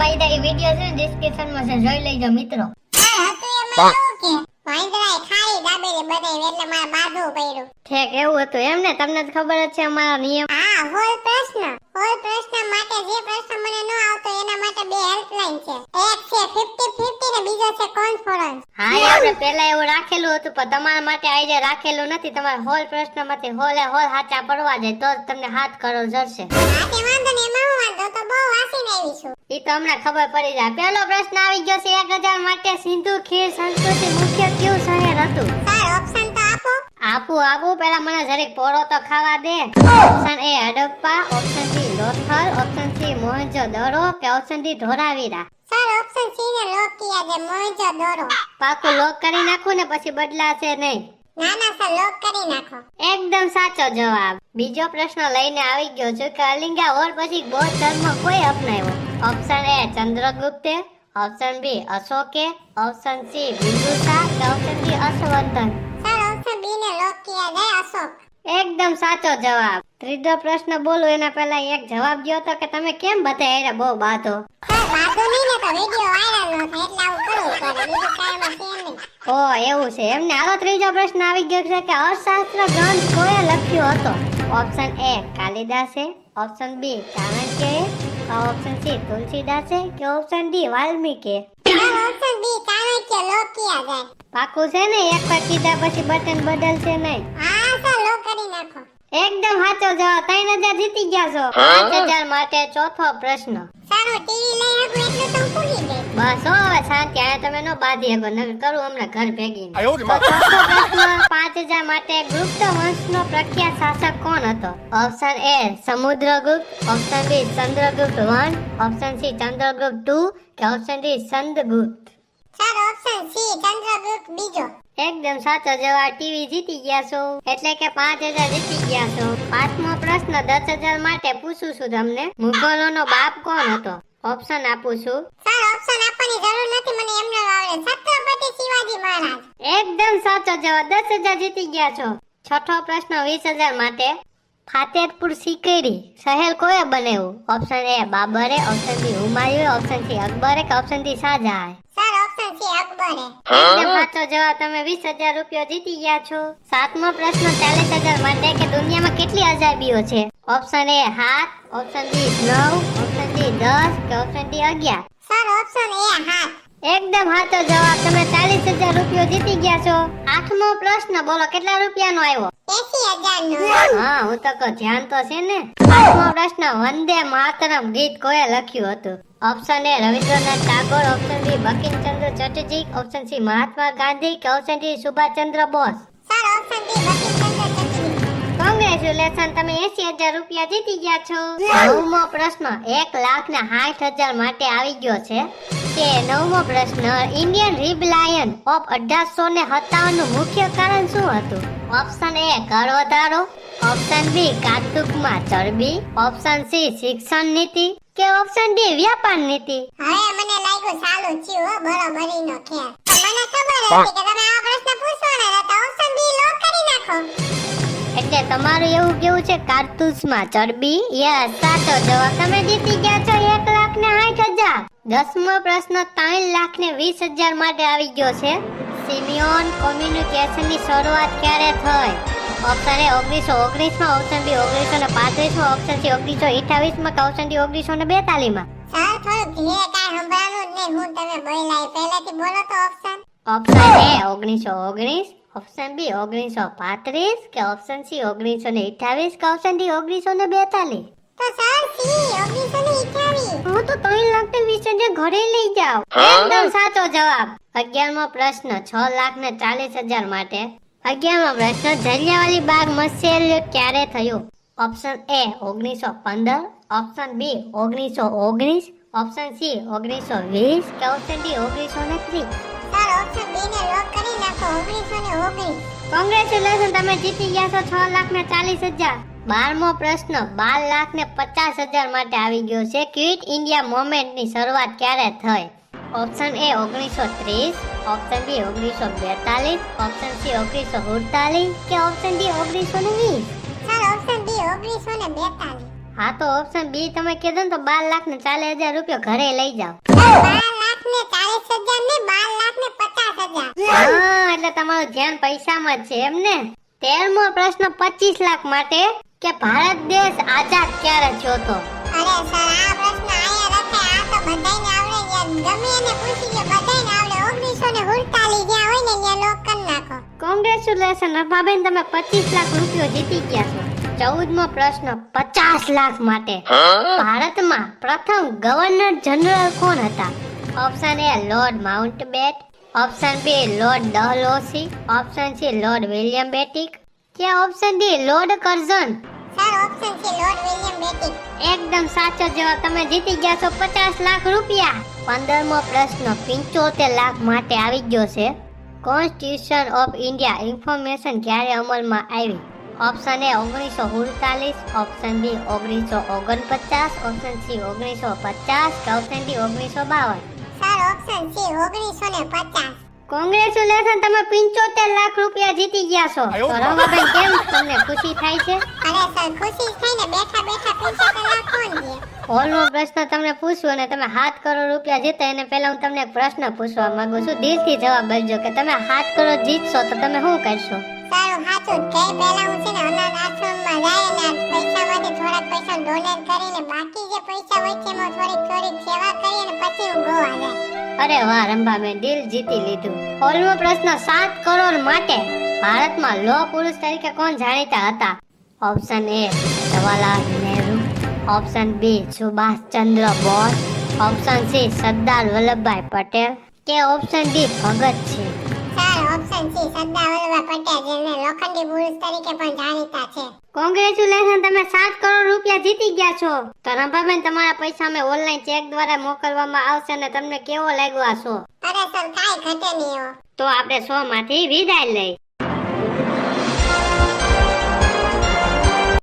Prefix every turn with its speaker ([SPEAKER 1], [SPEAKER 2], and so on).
[SPEAKER 1] ભાઈ દા એ વિડિયો છે ડિસ્ક્રિપ્શન માં છે જોઈ લેજો મિત્રો.
[SPEAKER 2] હા હતું એમાં એવું કે વાંદરાએ ખારી દાબેલી બનાવી એટલે મારે બાંધવું પડ્યું.
[SPEAKER 1] ઠેક એવું હતું એમને? તમને તો ખબર જ છે અમારો નિયમ.
[SPEAKER 2] હા હોલ પ્રશ્ન માટે જે પ્રશ્ન મને ન આવતો એના માટે બે હેલ્પલાઇન છે. એક છે 50-50 ને બીજો છે કોન્ફરન્સ.
[SPEAKER 1] હા એ આપણે પહેલા એવું રાખેલું હતું પણ તમારા માટે આજે રાખેલું નથી. તમારે હોલ પ્રશ્નમાંથી હોલે હોલ સાચા પડવા જાય તો જ તમને 7 કરોડ જશે.
[SPEAKER 2] હા તે વાંધો ને એમાં હું વાંધો તો બહુ વાસીને આવી છું.
[SPEAKER 1] ઈ તો હમણાં ખબર પડી જાય. પહેલો પ્રશ્ન આવી ગયો છે 1000 માટે. સિંધુ ખીર સંસ્કૃતિ મુખ્ય કયું શહેર હતું?
[SPEAKER 2] સર ઓપ્શન તો આપો.
[SPEAKER 1] આપું પહેલા મને જરીક પોરો તો ખાવા દે. Option A Harappa, option B Lothal, option C Mohenjodaro કે option D Dholavira.
[SPEAKER 2] Sir option C ને લોક કિયા છે મોહેંજો-દડો.
[SPEAKER 1] પાકું લોક કરી નાખું ને પછી બદલાશે નહીં.
[SPEAKER 2] ના ના સર લોક કરી નાખો.
[SPEAKER 1] એકદમ સાચો જવાબ. બીજો પ્રશ્ન લઈને આવી ગયો છું કે કલિંગા વોર પછી બૌદ્ધ ધર્મ કોઈ અપનાવ્યો? ઓપ્શન એ ચંદ્રગુપ્તે, ઓપ્શન બી અશોકે, ઓપ્શન સી બિંદુસાર કે option D Harshvardhan.
[SPEAKER 2] Sir option B ને લોક કિયા છે અશોક.
[SPEAKER 1] એકદમ સાચો જવાબ. ત્રીજો પ્રશ્ન બોલું એના પહેલા એક જવાબ દ્યો તો કે તમે કેમ બધા એને બહુ બાધો?
[SPEAKER 2] સર બાધો નહીં ને તો વિડિયો વાયરલ ન થાય એટલે આવું કરવું પડે. બીજું કાંઈ એમાં છે નહીં.
[SPEAKER 1] ઓ એવું છે એમને? હાલો ત્રીજો પ્રશ્ન આવી ગયો છે કે અર્થશાસ્ત્ર ગ્રંથ કોએ લખ્યો હતો? ઓપ્શન એ કાલિદાસે, ઓપ્શન બી ચાણક્યએ, ઓપ્શન સી તુલસીદાસે કે ઓપ્શન ડી વાલ્મીકે.
[SPEAKER 2] Sir option B Chanakya lock કિયા જાય.
[SPEAKER 1] પાકું છે ને? એક વાર કીધા પછી બટન બદલશે નહીં.
[SPEAKER 2] હા સર લોક કરી નાખો.
[SPEAKER 1] એકદમ સાચો જવાબ. 3000 જીતી ગયા છો. 5000 માટે ચોથો પ્રશ્ન.
[SPEAKER 2] સર હું ટીવી લઈ શકું એટલું તો હું ભૂલી ગઈ.
[SPEAKER 1] બસ હો હવે શાંતિ. આ તમે નો બાંધી શકો નકર કરું હમણાં ઘર ભેગી. તો ચોથો પ્રશ્ન 5000 માટે ગુપ્ત વંશનો પ્રખ્યાત શાસક કોણ હતો? Option A Samudragupta, option B Chandragupta 1, option C Chandragupta 2 કે option D Chandragupta.
[SPEAKER 2] Sir option C Chandragupta બીજો.
[SPEAKER 1] એકદમ સાચો જવાબ. ટીવી જીતી ગયા છો એટલે કે 5000 જીતી ગયા છો. પાંચમો પ્રશ્ન 10000 માટે પૂછું છું તમને. મુગલોનો બાપ કોણ હતો? ઓપ્શન આપું છું.
[SPEAKER 2] સર ઓપ્શન આપવાની જરૂર નથી મને એમને આવડે. છત્રપતિ શિવાજી મહારાજ.
[SPEAKER 1] એકદમ સાચો જવાબ. 10000 જીતી ગયા છો. છઠ્ઠો પ્રશ્ન 20000 માટે. ફાતેહપુર સિકરી શહેર કોએ બનાવ્યું? ઓપ્શન એ બાબરે, ઓપ્શન બી હુમાયુએ, ઓપ્શન સી અકબરે કે option D Shahjahan.
[SPEAKER 2] Sir option C અકબરે.
[SPEAKER 1] એકદમ સાચો જવાબ. તમે 20000 રૂપિયા જીતી ગયા છો. સાતમો પ્રશ્ન 40000 માટે કે દુનિયામાં કેટલી અજાયબીઓ છે? Option A 7, option B 9, option D 10 કે option D 11.
[SPEAKER 2] Sir option A 7.
[SPEAKER 1] એકદમ સાચો જવાબ. તમે 40000 રૂપિયા જીતી ગયા છો. આઠમો પ્રશ્ન બોલો કેટલા રૂપિયાનો આવ્યો?
[SPEAKER 2] 80000 નો.
[SPEAKER 1] હા હું તો કહું ધ્યાન તો છે ને. આઠમો પ્રશ્ન વંદે માતરમ ગીત કોએ લખ્યું હતું? Option A Rabindranath Tagore, option B Bankimchandra Chatterjee, option C Mahatma Gandhi કે option D Subhashchandra Bose.
[SPEAKER 2] Sir option B Bankimchandra Chatterjee.
[SPEAKER 1] Congratulation. તમે 80000 રૂપિયા જીતી ગયા છો. નવમો પ્રશ્ન 1,60,000 માટે આવી ગયો છે કે નવમો પ્રશ્ન ઇન્ડિયન રિબેલિયન ઓફ 1857 નું મુખ્ય કારણ શું હતું? ઓપ્શન એ કર વધારો, ઓપ્શન બી કારતુકમાં ચરબી, ઓપ્શન સી શિક્ષણ નીતિ કે ઓપ્શન ડી વ્યાપાર નીતિ.
[SPEAKER 2] હવે મને લાગ્યું ચાલુ થયું હો બરોબરીનો ખેલ. મને ખબર હતી કે તમે આ પ્રશ્ન પૂછવાના હતા. ઓપ્શન બી લોક કરી નાખો.
[SPEAKER 1] એટલે તમારું એવું કેવું છે કારતુસમાં ચરબી? યસ સાચો જવાબ. તમે જીતી ગયા છો 1,60,000. દસમો પ્રશ્ન 3,20,000 માટે આવી ગયો છે. સિમિયોન કોમ્યુનિકેશનની શરૂઆત ક્યારે થઈ? ઓપ્શન એ 1919 માં, ઓપ્શન બી 1935 માં, ઓપ્શન સી 1928 માં કે ઓપ્શન ડી 1942 માં.
[SPEAKER 2] સર થોડું ધીરે કાંઈ સંભળાનું જ નહીં. હું તમે બોલાય પહેલેથી બોલો તો option.
[SPEAKER 1] Option A 1919, option B 1935 કે ઓપ્શન સી 1928 કે ઓપ્શન ડી 1942.
[SPEAKER 2] તો સર સી 1928.
[SPEAKER 1] હું તો 3,20,000 ઘરે લઈ જાવ. એકદમ સાચો જવાબ. 11મો પ્રશ્ન 6,40,000 માટે. 11મો પ્રશ્ન જલિયાંવાલા બાગ મત્સ્ય ક્યારે થયું? Option A 1915, option B 1919, option C 1920 કે option D 1930.
[SPEAKER 2] Sir option B ને લોક કરી નાખો. 1919.
[SPEAKER 1] કોંગ્રેચ્યુલેશન. તમે જીતી ગયા છો 6,40,000. 12મો પ્રશ્ન 12,50,000 માટે આવી ગયો છે. ક્વિટ ઇન્ડિયા મૂવમેન્ટની શરૂઆત ક્યારે થઈ? Option A 1930, option B 1942, option C 1948 કે option D 1920.
[SPEAKER 2] Sir option B 1942.
[SPEAKER 1] હા તો ઓપ્શન બી તમે કીધું ને તો 12 લાખ ને 40,000 રૂપિયા ઘરે લઈ જાઓ.
[SPEAKER 2] 12 લાખ ને 40,000 ને 12 લાખ ને 50,000.
[SPEAKER 1] હા એટલે તમારું ધ્યાન પૈસામાં જ છે એમ ને. 13મો પ્રશ્ન 25 લાખ માટે કે ભારત દેશ આઝાદ ક્યારે થયો તો?
[SPEAKER 2] અરે સર આ પ્રશ્ન આયા રખે આ તો બધાયને આવડે યાર ગમે એને પૂછી લે બધાયને આવડે 1947 જ્યાં હોય ને ત્યાં લોક કરી નાખો.
[SPEAKER 1] કોંગ્રેચ્યુલેશન રભાબેન, તમે 25 લાખ રૂપિયા જીતી ગયા છો. 14મો પ્રશ્ન 50 લાખ માટે ભારતમાં પ્રથમ ગવર્નર જનરલ કોણ હતા? Option A lord Mountbatten, option B lord Dalhousie, option C lord William Bentinck કે option D lord Curzon?
[SPEAKER 2] Sir option છે લોર્ડ વિલિયમ બેટિક.
[SPEAKER 1] એકદમ સાચો જવાબ, તમે જીતી ગયા છો 50 લાખ રૂપિયા. 15મો પ્રશ્ન 75 લાખ માટે આવી ગયો છે. કોન્સ્ટિટ્યુશન ઓફ ઇન્ડિયા ઇન્ફોર્મેશન ક્યારે અમલમાં આવી? Option A 1947, option B 1949, option C 1950 કે ઓપ્શન ડી 1952?
[SPEAKER 2] સર ઓપ્શન છે 1950.
[SPEAKER 1] કોંગ્રેચ્યુલેશન, તમે 75 લાખ રૂપિયા જીતી ગયા છો. તો રમાબેન કેમ તમને ખુશી થાય છે?
[SPEAKER 2] અરે સર ખુશી થઈને બેઠા બેઠા 75 લાખ કોણ દે?
[SPEAKER 1] હોલનો પ્રશ્ન તમને પૂછ્યો અને તમે 7 કરોડ રૂપિયા જીતા એને પહેલા હું તમને એક પ્રશ્ન પૂછવા માંગુ છું. દિલથી જવાબ આપજો કે તમે 7 કરોડ જીતશો તો તમે શું કરશો?
[SPEAKER 2] સર હું સાચું જ કહી પહેલા હું છે ને અનાથ આશ્રમમાં જાય અને આ પૈસામાંથી થોડાક પૈસા ડોનેટ કરીને બાકી જે પૈસા હોય છે એમાં થોડીક સેવા કરી અને પછી હું ગોવા જાય.
[SPEAKER 1] અરે વાહ રંભાબેન, દિલ જીતી લીધું. હોલનો પ્રશ્ન 7 કરોડ માટે ભારતમાં લોહ પુરુષ તરીકે કોણ જાણીતા હતા? ઓપ્શન એ Jawaharlal Nehru, option B Subhashchandra Bose, option C Sardar Vallabhbhai Patel કે option D Bhagat Singh?
[SPEAKER 2] Sir option છે સરદાર વલ્લભભાઈ પટેલ જેને લોખંડી પુરુષ તરીકે પણ જાણીતા છે.
[SPEAKER 1] કોંગ્રેચ્યુલેશન, તમે 7 કરોડ રૂપિયા જીતી ગયા છો. તો રંભાબેન તમારા પૈસા અમે ઓનલાઈન ચેક દ્વારા મોકલવામાં આવશે અને તમને કેવો લાગ્યો આ શો?
[SPEAKER 2] અરે સર કાઈ ઘટે નહીં એવો.
[SPEAKER 1] તો આપણે શો માંથી વિદાય લઈ.